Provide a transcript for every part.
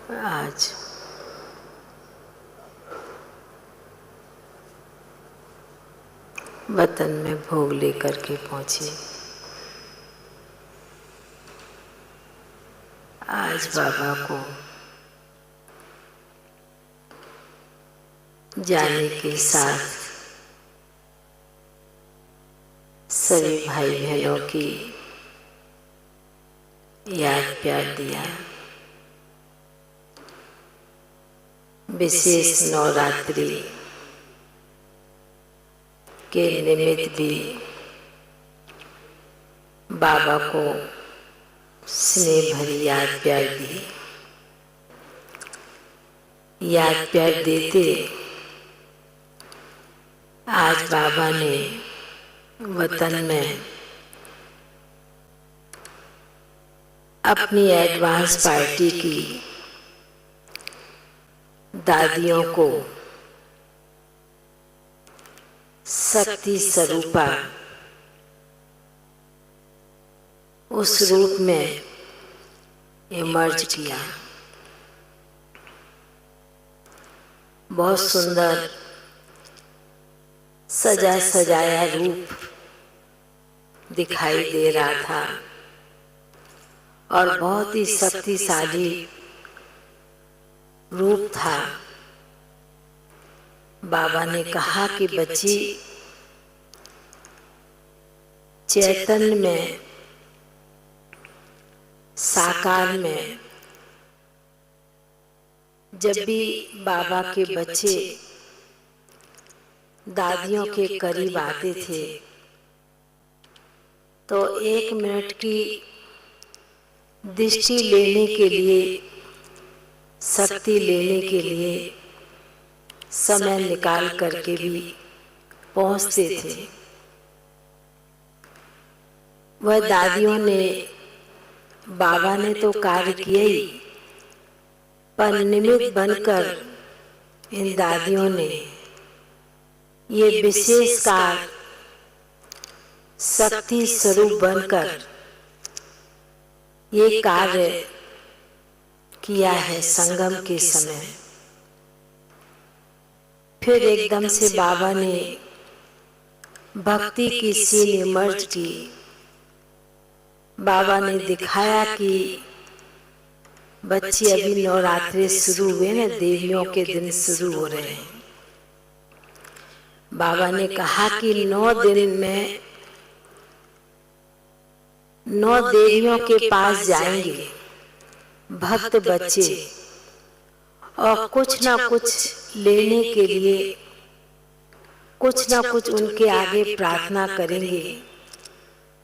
आज वतन में भोग लेकर के पहुंचे। आज बाबा को जाने के साथ सभी भाई बहनों की याद प्यार दिया। विशेष नवरात्रि के निमित्त भी बाबा को स्नेह भरी याद प्यार दी। याद प्यार देते आज बाबा ने वतन में अपनी एडवांस पार्टी की दादियों को शक्ति स्वरूपा उस रूप में इमर्ज किया। बहुत सुंदर सजा सजाया रूप दिखाई दे रहा था और बहुत ही शक्तिशाली रूप था। बाबा ने कहा कि बच्ची, चैतन्य में, साकार में जब भी बाबा के बच्चे दादियों के करीब आते थे तो 1 मिनट की दृष्टि लेने के लिए, शक्ति लेने के लिए समय निकाल करके भी पहुंचते थे। वह दादियों ने, बाबा ने तो कार्य किया ही, पर निमित्त बनकर इन दादियों ने ये विशेष कार्य शक्ति स्वरूप बनकर ये कार्य किया है संगम के समय। फिर एकदम से बाबा ने भक्ति की सीन इमर्ज की। बाबा ने दिखाया कि बच्चे अभी नवरात्रि शुरू हुए ना, देवियों के दिन शुरू हो रहे हैं। बाबा ने कहा कि 9 दिन में 9 देवियों के पास जाएंगे भक्त बच्चे और कुछ ना कुछ लेने के लिए, कुछ ना कुछ उनके आगे प्रार्थना करेंगे,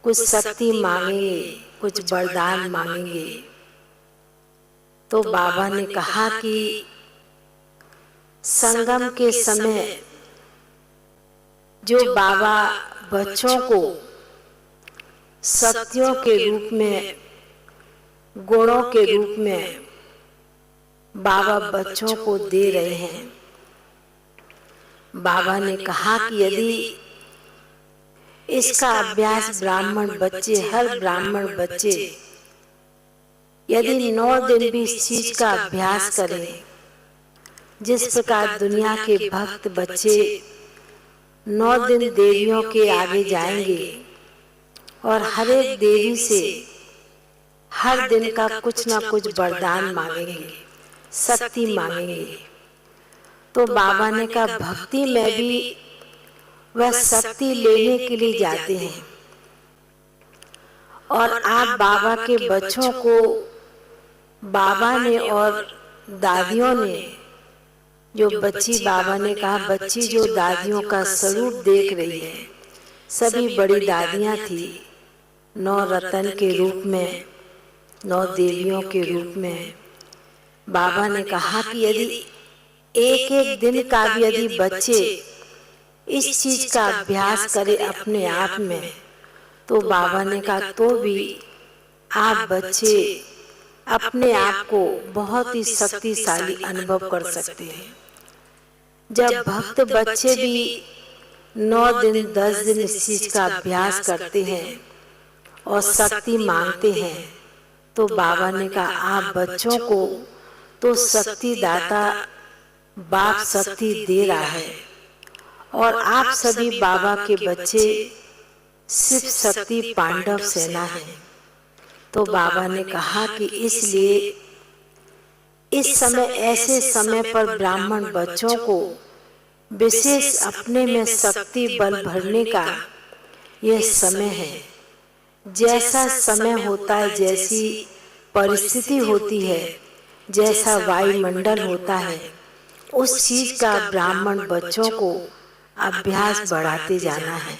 कुछ शक्ति मांगेंगे, कुछ वरदान मांगेंगे। तो बाबा ने कहा कि संगम के समय जो बाबा बच्चों को शक्तियों के रूप में, गुणों के रूप में बाबा बच्चों को दे रहे हैं। बाबा ने कहा कि यदि इसका अभ्यास ब्राह्मण बच्चे, हर ब्राह्मण बच्चे यदि 9 दिन भी इस चीज का अभ्यास करें, जिस प्रकार दुनिया के भक्त बच्चे 9 दिन देवियों के आगे जाएंगे और हर एक देवी से हर दिन का कुछ ना कुछ वरदान मांगेंगे, शक्ति मांगेंगे, तो बाबा ने कहा भक्ति में भी वह शक्ति लेने के लिए जाते हैं। और आप बाबा के बच्चों को बाबा ने और दादियों ने, जो बच्ची, बाबा ने कहा बच्ची जो दादियों का स्वरूप देख रही है, सभी बड़ी दादियां थी 9 रतन के रूप में, 9 देवियों के रूप में। बाबा ने कहा कि यदि एक एक दिन का भी यदि बच्चे इस चीज का अभ्यास करे अपने आप में, तो बाबा ने कहा तो भी आप बच्चे अपने आप को बहुत ही शक्तिशाली अनुभव कर सकते हैं। जब भक्त बच्चे भी 9 दिन 10 दिन इस चीज का अभ्यास करते हैं और शक्ति मांगते हैं, तो बाबा ने कहा आप बच्चों को तो शक्ति दाता बाप शक्ति दे रहा है और आप सभी बाबा के बच्चे शिव शक्ति पांडव सेना है। तो बाबा ने कहा कि इसलिए इस समय ऐसे समय पर ब्राह्मण बच्चों को विशेष अपने में शक्ति बल भरने का यह समय है। जैसा समय होता है, जैसी परिस्थिति होती है, जैसा वायुमंडल होता है, उस चीज का ब्राह्मण बच्चों को अभ्यास बढ़ाते जाना है।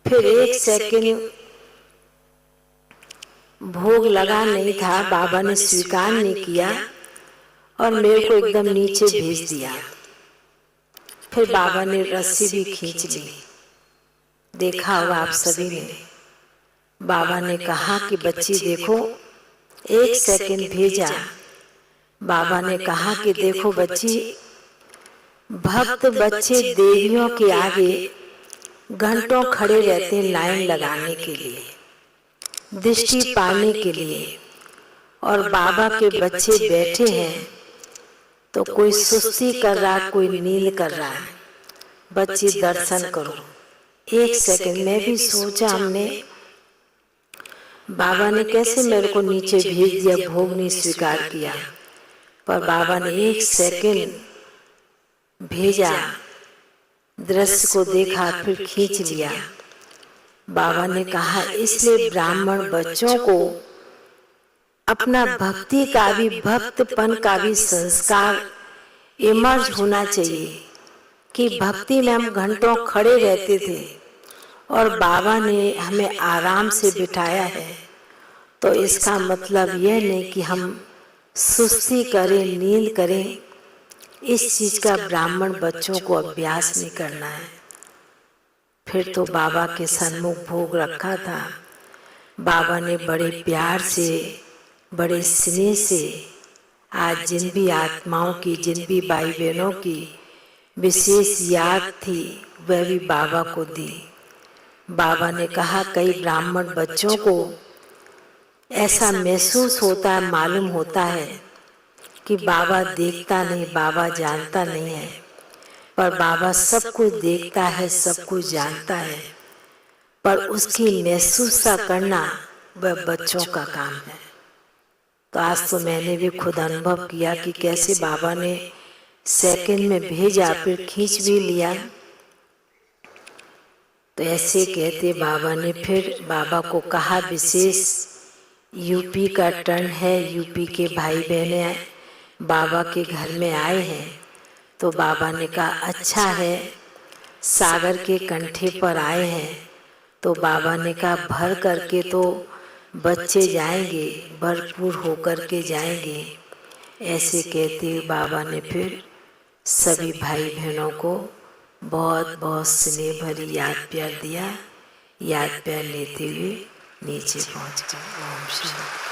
फिर 1 सेकंड भोग लगा नहीं था, बाबा ने स्वीकार नहीं किया और मेरे को एकदम नीचे भेज दिया। फिर बाबा ने रस्सी भी खींच ली। देखा होगा आप सभी ने। बाबा ने कहा कि बच्ची देखो, 1 सेकंड भेजा। बाबा ने कहा कि देखो बच्ची, भक्त बच्चे देवियों के आगे घंटों खड़े रहते हैं लाइन लगाने के लिए, दृष्टि पाने के लिए, और बाबा के बच्चे बैठे हैं तो कोई सुस्ती कर रहा, कोई नींद कर रहा है। बच्चे दर्शन करो। 1 सेकंड में भी सोचा हमने, बाबा ने कैसे मेरे को नीचे भेज दिया, भोग नहीं स्वीकार किया, पर बाबा ने 1 सेकंड भेजा, दृश्य को देखा, फिर खींच लिया। बाबा ने कहा इसलिए ब्राह्मण बच्चों को अपना भक्ति का भी, भक्तपन का भी संस्कार इमर्ज होना चाहिए कि भक्ति में हम घंटों खड़े रहते थे और बाबा ने हमें आराम से बिठाया है। तो इसका मतलब यह नहीं कि हम सुस्ती करें, नींद करें। इस चीज का ब्राह्मण बच्चों को अभ्यास नहीं करना है। फिर तो बाबा के सन्मुख भोग रखा था। बाबा ने बड़े प्यार से, बड़े स्नेह से आज जिन भी आत्माओं की, जिन भी भाई बहनों की विशेष याद थी, वह भी बाबा को दी। बाबा ने कहा कई ब्राह्मण बच्चों को ऐसा महसूस होता है, मालूम होता है कि बाबा देखता नहीं, बाबा जानता नहीं है, पर बाबा सब कुछ देखता है, सब कुछ जानता है, पर उसकी महसूस करना वह बच्चों का काम है। तो आज तो मैंने भी खुद अनुभव किया कि कैसे बाबा ने सेकंड में भेजा, फिर खींच भी लिया। तो ऐसे कहते बाबा ने फिर बाबा को कहा विशेष यूपी का टर्न है, यूपी के भाई बहने बाबा के घर में आए हैं। तो बाबा ने कहा अच्छा है, सागर के कंठे पर आए हैं। तो बाबा ने कहा भर करके तो बच्चे जाएंगे, भरपूर होकर के जाएंगे। ऐसे कहते हुए बाबा ने फिर सभी भाई बहनों को बहुत बहुत स्नेह भरी याद प्यार दिया। याद प्यार लेते हुए नीचे पहुँच गए। ओम शांति।